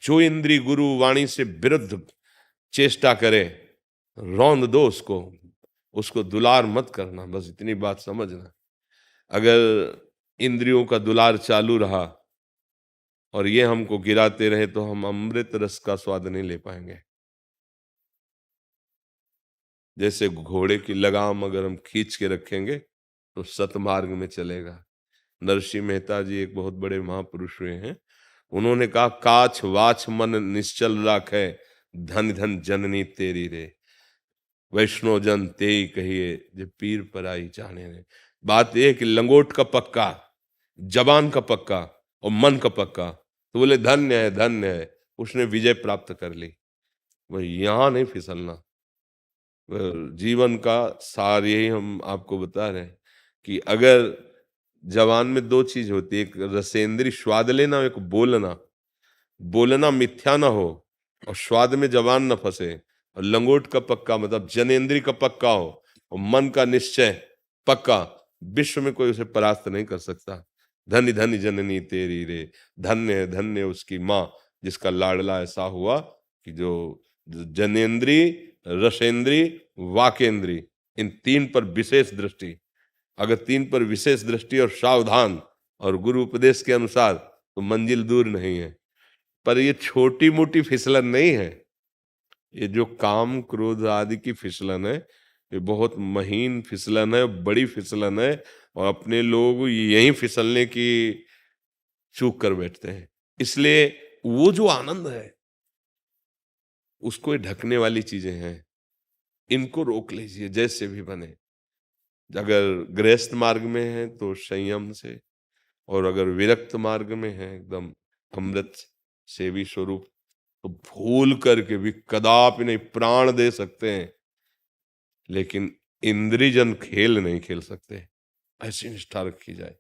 [SPEAKER 2] जो इंद्री गुरु वाणी से विरुद्ध चेष्टा करे, रौंद दो उसको दुलार मत करना, बस इतनी बात समझना। अगर इंद्रियों का दुलार चालू रहा और ये हमको गिराते रहे तो हम अमृत रस का स्वाद नहीं ले पाएंगे। जैसे घोड़े की लगाम अगर हम खींच के रखेंगे तो सतमार्ग में चलेगा। नरसिंह मेहता जी एक बहुत बड़े महापुरुष हुए हैं, उन्होंने कहा काछ वाछ मन निश्चल राखे, धन धन जननी तेरी रे, वैष्णो जन तेई कहिए जे पीर पराई जाने ने। बात यह कि लंगोट का पक्का, जबान का पक्का और मन का पक्का, तो बोले धन्य है, उसने विजय प्राप्त कर ली। वही यहां नहीं फिसलना। जीवन का सार यही हम आपको बता रहे हैं कि अगर जवान में दो चीज होती है, एक रसेंद्री स्वाद लेना, एक बोलना। बोलना मिथ्या ना हो और स्वाद में जवान न फंसे, और लंगोट का पक्का मतलब जनेन्द्री का पक्का हो और मन का निश्चय पक्का, विश्व में कोई उसे परास्त नहीं कर सकता। धन्य धन्य जननी तेरी रे, धन्य उसकी माँ जिसका लाडला ऐसा हुआ कि जो जनेन्द्री, रसेंद्री, वाकेंद्री, इन तीन पर विशेष दृष्टि, अगर तीन पर विशेष दृष्टि और सावधान और गुरु उपदेश के अनुसार तो मंजिल दूर नहीं है। पर ये छोटी मोटी फिसलन नहीं है, ये जो काम क्रोध आदि की फिसलन है ये बहुत महीन फिसलन है, बड़ी फिसलन है, और अपने लोग यही फिसलने की चूक कर बैठते हैं। इसलिए वो जो आनंद है उसको ये ढकने वाली चीजें हैं, इनको रोक लीजिए जैसे भी बने। अगर गृहस्थ मार्ग में है तो संयम से, और अगर विरक्त मार्ग में है एकदम अमृत सेवी स्वरूप, तो भूल करके भी कदापि नहीं, प्राण दे सकते हैं लेकिन इंद्रियजन खेल नहीं खेल सकते, ऐसी निष्ठा रखी जाए।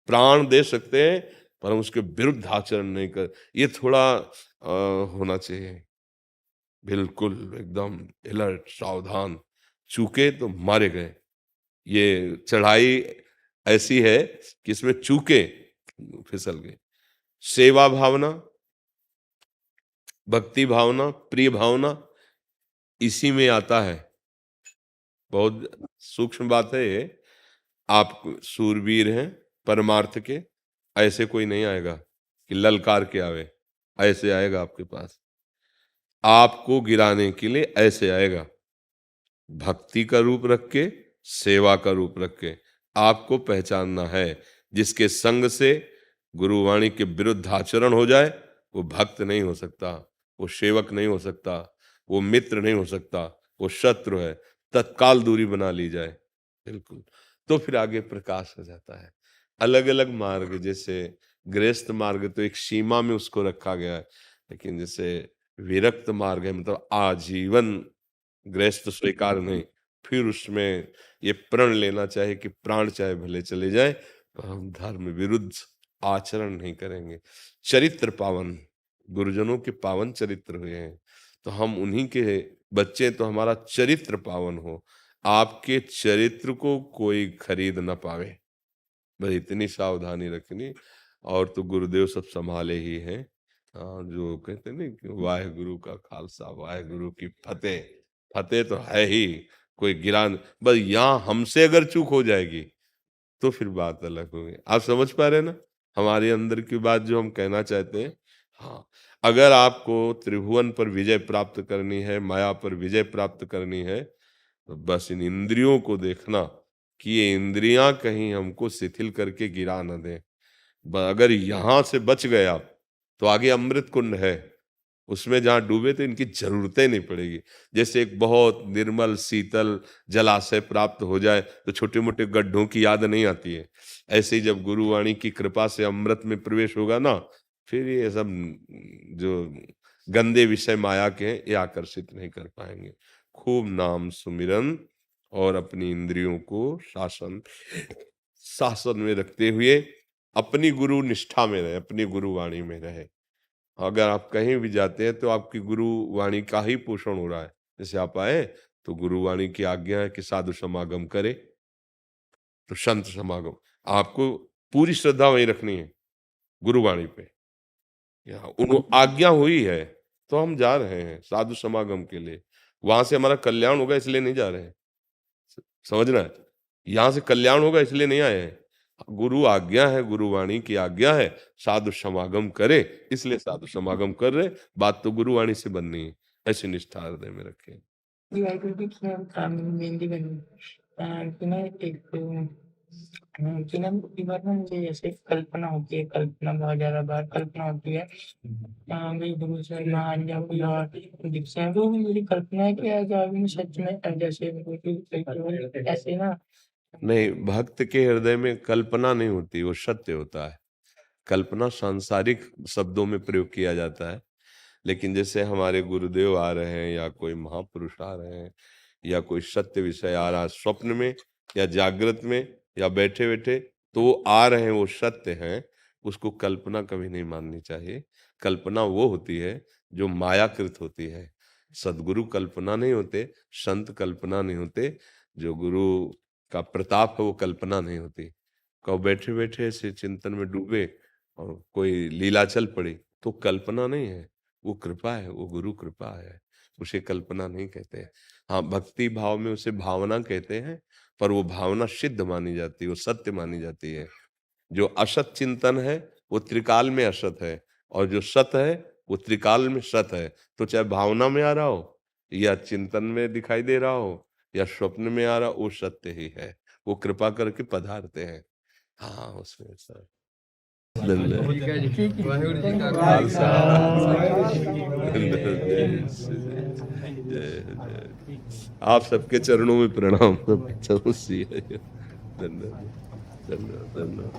[SPEAKER 2] प्राण दे सकते हैं पर हम उसके विरुद्ध आचरण नहीं कर, ये थोड़ा होना चाहिए, बिल्कुल एकदम अलर्ट सावधान, चूके तो मारे गए। ये चढ़ाई ऐसी है कि इसमें चूके फिसल गए। सेवा भावना, भक्ति भावना, प्रिय भावना इसी में आता है। बहुत सूक्ष्म बात है ये। आप सूरवीर हैं परमार्थ के, ऐसे कोई नहीं आएगा कि ललकार के आवे, ऐसे आएगा आपके पास, आपको गिराने के लिए ऐसे आएगा। भक्ति का रूप रख के, सेवा का रूप रख के आपको पहचानना है। जिसके संग से गुरुवाणी के विरुद्ध आचरण हो जाए वो भक्त नहीं हो सकता, वो सेवक नहीं हो सकता, वो मित्र नहीं हो सकता, वो शत्रु है। तत्काल दूरी बना ली जाए बिल्कुल, तो फिर आगे प्रकाश हो जाता है। अलग अलग मार्ग, जैसे गृहस्थ मार्ग तो एक सीमा में उसको रखा गया है, लेकिन जैसे विरक्त मार्ग है मतलब आजीवन गृहस्थ स्वीकार नहीं, फिर उसमें ये प्रण लेना चाहे कि प्राण चाहे भले चले जाए तो हम धर्म विरुद्ध आचरण नहीं करेंगे। चरित्र पावन, गुरुजनों के पावन चरित्र हुए हैं तो हम उन्हीं के बच्चे, तो हमारा चरित्र पावन हो, आपके चरित्र को कोई खरीद ना पावे, बस इतनी सावधानी रखनी। और तो गुरुदेव सब संभाले ही हैं। जो कहते नहीं कि वाहेगुरु का खालसा वाहेगुरु की फतेह, फतेह तो है ही, कोई गिरान, बस यहाँ हमसे अगर चूक हो जाएगी तो फिर बात अलग होगी। आप समझ पा रहे हैं ना हमारे अंदर की बात जो हम कहना चाहते हैं। हाँ, अगर आपको त्रिभुवन पर विजय प्राप्त करनी है, माया पर विजय प्राप्त करनी है, तो बस इन इंद्रियों को देखना कि ये इंद्रियां कहीं हमको शिथिल करके गिरा न दें। अगर यहां से बच गए आप तो आगे अमृत कुंड है, उसमें जहां डूबे तो इनकी जरूरतें नहीं पड़ेगी। जैसे एक बहुत निर्मल शीतल जलाशय प्राप्त हो जाए तो छोटे मोटे गड्ढों की याद नहीं आती है, ऐसे ही जब गुरुवाणी की कृपा से अमृत में प्रवेश होगा ना, फिर ये सब जो गंदे विषय माया के हैं ये आकर्षित नहीं कर पाएंगे। खूब नाम सुमिरन और अपनी इंद्रियों को शासन में रखते हुए अपनी गुरु निष्ठा में रहे, अपनी गुरुवाणी में रहे। अगर आप कहीं भी जाते हैं तो आपकी गुरुवाणी का ही पोषण हो रहा है। जैसे आप आए तो गुरुवाणी की आज्ञा है कि साधु समागम करे, तो संत समागम, आपको पूरी श्रद्धा वहीं रखनी है गुरुवाणी पे। उन आज्ञा हुई है तो हम जा रहे हैं साधु समागम के लिए, वहां से हमारा कल्याण होगा इसलिए नहीं जा रहे हैं, समझना है। यहां से कल्याण होगा इसलिए नहीं आए हैं, गुरु आज्ञा है, गुरुवाणी की आज्ञा है, साधु समागम करे, इसलिए साधु समागम कर रहे। बात तो गुरुवाणी से बननी है, ऐसी निष्ठा हृदय में रखें।
[SPEAKER 7] वाहिगुरु जी की मेहंदी बनी कि ना एक कि ना कई बार ना मुझे ऐसे कल्पना होती है, कल्पना बहुत ज्यादा बार कल्पना होती है भाई गुरु से महान या कोई और दिखते हैं, तो मेरी कल्पना है कि आज आगे में सच में जैसे ऐसे ना
[SPEAKER 2] नहीं, भक्त के हृदय में कल्पना नहीं होती, वो सत्य होता है। कल्पना सांसारिक शब्दों में प्रयोग किया जाता है, लेकिन जैसे हमारे गुरुदेव आ रहे हैं या कोई महापुरुष आ रहे हैं या कोई सत्य विषय आ रहा है स्वप्न में या जागृत में या बैठे बैठे, तो वो आ रहे हैं, वो सत्य हैं, उसको कल्पना कभी नहीं माननी चाहिए। कल्पना वो होती है जो मायाकृत होती है। सदगुरु कल्पना नहीं होते, संत कल्पना नहीं होते, जो गुरु का प्रताप है वो कल्पना नहीं होती। कब बैठे बैठे ऐसे चिंतन में डूबे और कोई लीला चल पड़ी, तो कल्पना नहीं है, वो कृपा है, वो गुरु कृपा है, उसे कल्पना नहीं कहते। हाँ, भक्ति भाव में उसे भावना कहते हैं, पर वो भावना सिद्ध मानी जाती है, वो सत्य मानी जाती है। जो असत चिंतन है वो त्रिकाल में असत है, और जो सत है वो त्रिकाल में सत है। तो चाहे भावना में आ रहा हो या चिंतन में दिखाई दे रहा हो या स्वप्न में आ रहा हो, वो सत्य ही है, वो कृपा करके पधारते हैं। हाँ, उसमें सर
[SPEAKER 6] वाहिगुरु जी का
[SPEAKER 2] खालसा। आप सबके चरणों में प्रणाम। धन्यवाद, धन्यवाद, धन्यवाद।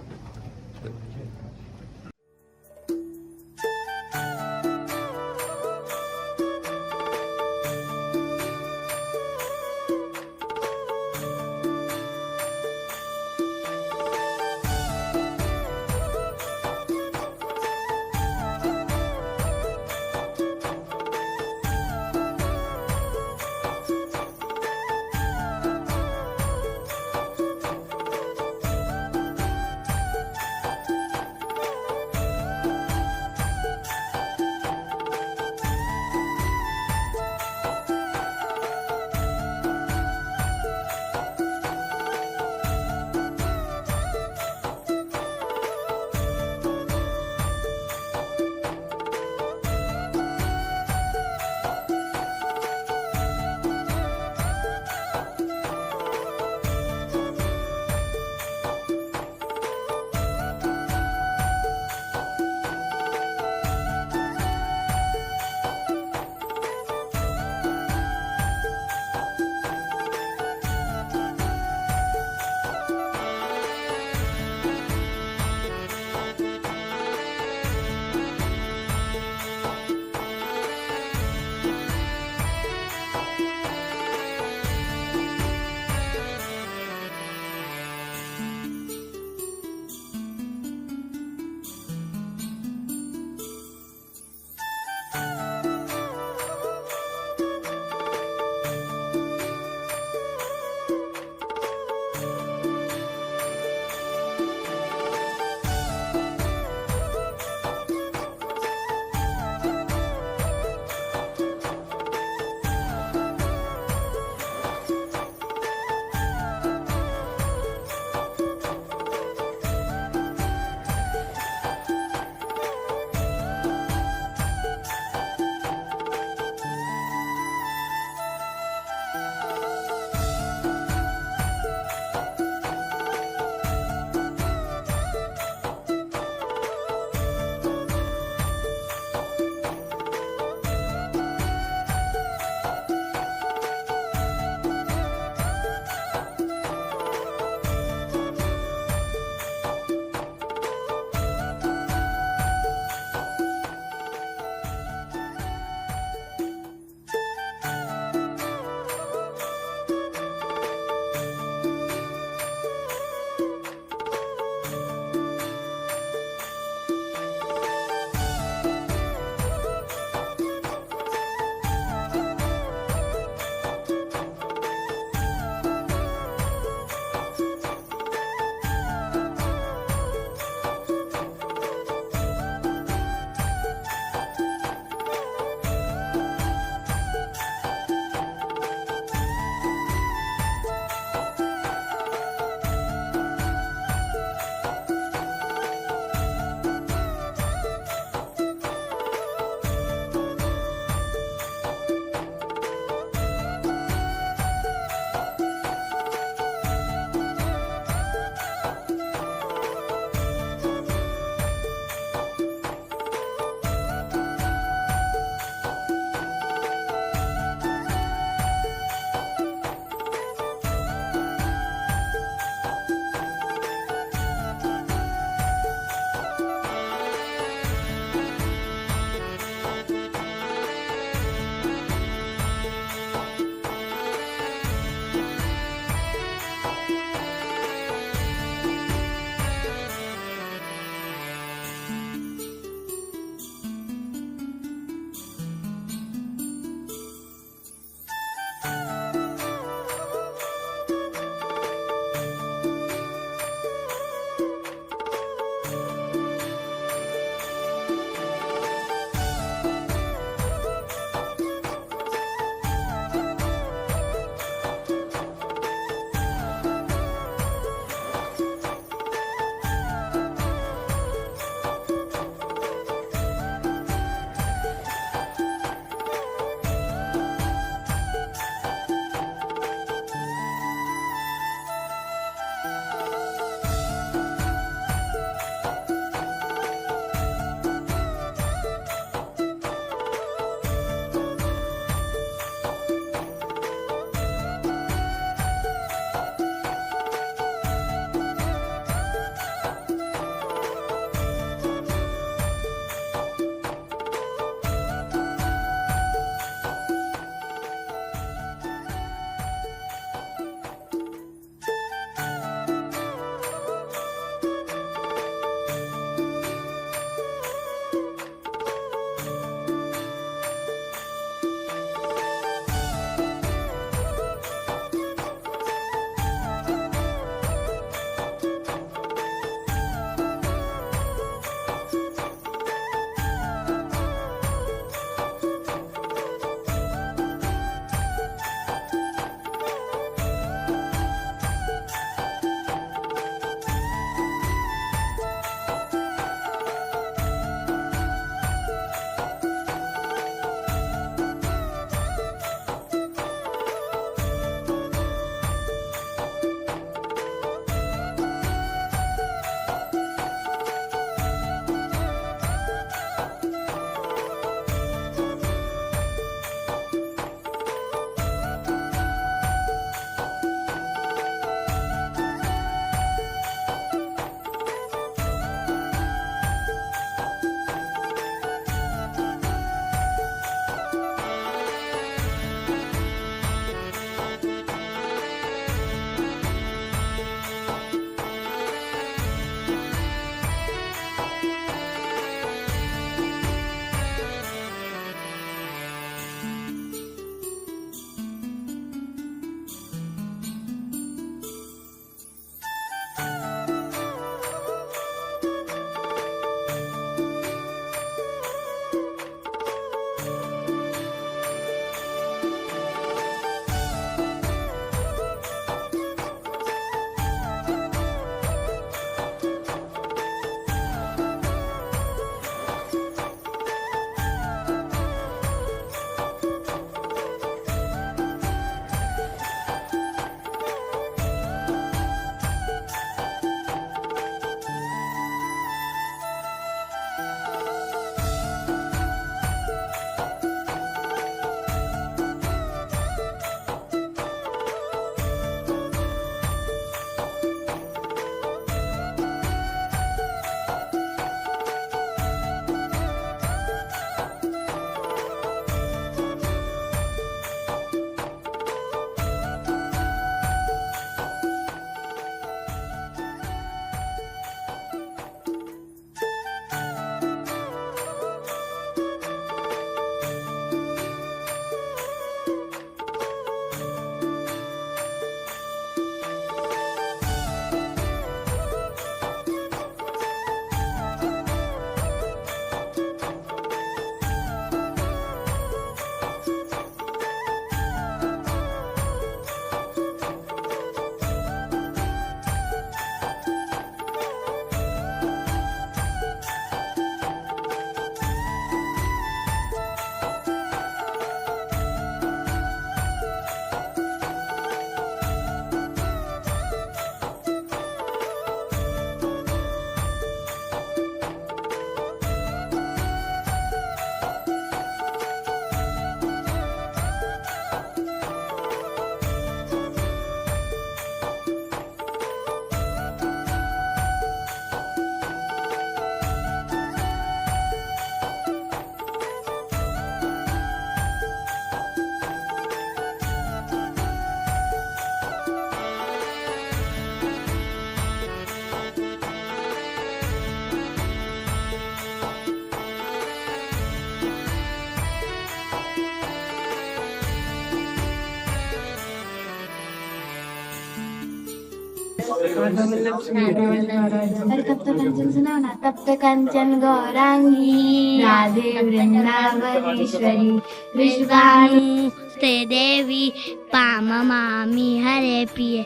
[SPEAKER 8] अरे तप्त कंचन सुनाओ ना। तप्त कंचन गौरांगी राधे वृंदावनेश्वरी विश्वाणुस्ते देवी पाममामि हरे प्रिये।